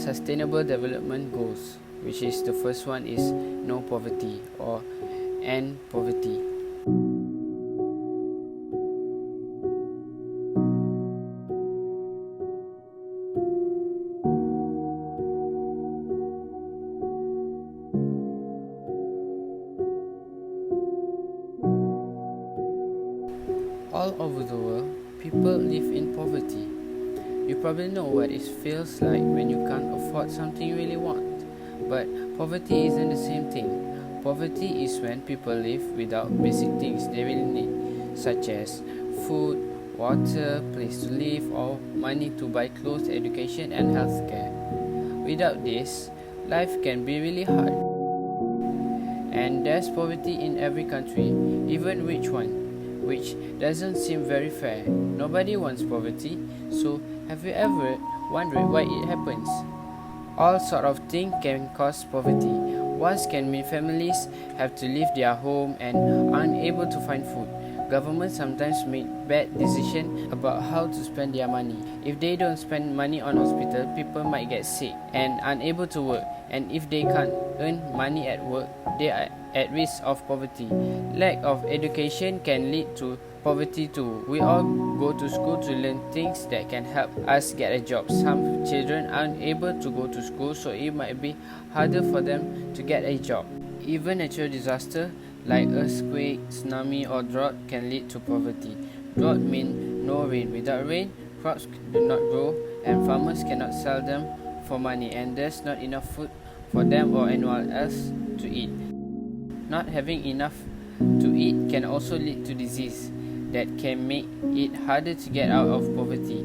Sustainable Development Goals, which is the first one is no poverty or end poverty. All over the world, people live in poverty. You probably know what it feels like when you can't afford something you really want. But poverty isn't the same thing. Poverty is when people live without basic things they really need, such as food, water, place to live, or money to buy clothes, education, and healthcare. Without this, life can be really hard. And there's poverty in every country, even rich one, which doesn't seem very fair. Nobody wants poverty, so have you ever wondered why it happens? All sort of things can cause poverty. One can mean families have to leave their home and are unable to find food. Governments sometimes make bad decisions about how to spend their money. If they don't spend money on hospital, people might get sick and unable to work. And if they can't earn money at work, they are at risk of poverty. Lack of education can lead to poverty too. We all go to school to learn things that can help us get a job. Some children are unable to go to school, so it might be harder for them to get a job. Even natural disaster like earthquake, tsunami, or drought can lead to poverty. Drought means no rain. Without rain, crops do not grow and farmers cannot sell them for money, and there's not enough food for them or anyone else to eat. Not having enough to eat can also lead to disease that can make it harder to get out of poverty.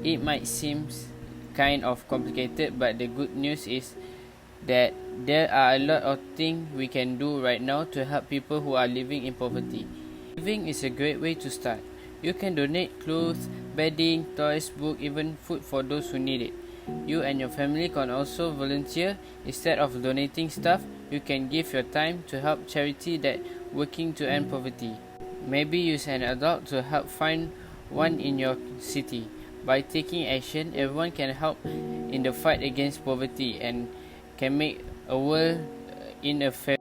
It might seem kind of complicated, but the good news is that there are a lot of things we can do right now to help people who are living in poverty. Giving is a great way to start. You can donate clothes, bedding, toys, books, even food for those who need it. You and your family can also volunteer. Instead of donating stuff, you can give your time to help charity that working to end poverty. Maybe use an adult to help find one in your city. By taking action, everyone can help in the fight against poverty and can make a world in a fair.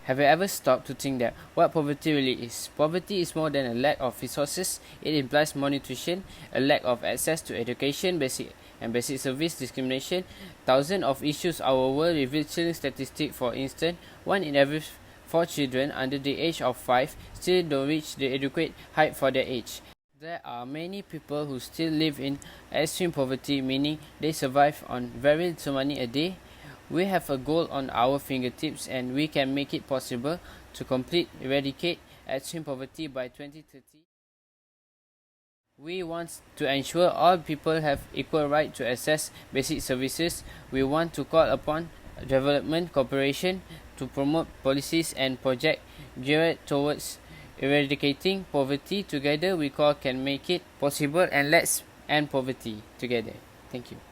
Have you ever stopped to think that what poverty really is? Poverty is more than a lack of resources. It implies malnutrition, a lack of access to education, basic service, discrimination. Thousands of issues our world reveal chilling statistics. For instance, 1 in every 4 children under the age of 5 still don't reach the adequate height for their age. There are many people who still live in extreme poverty, meaning they survive on very little money a day, We have a goal on our fingertips, and we can make it possible to eradicate extreme poverty by 2030. We want to ensure all people have equal right to access basic services. We want to call upon development cooperation to promote policies and projects geared towards eradicating poverty. Together we can make it possible, and let's end poverty together. Thank you.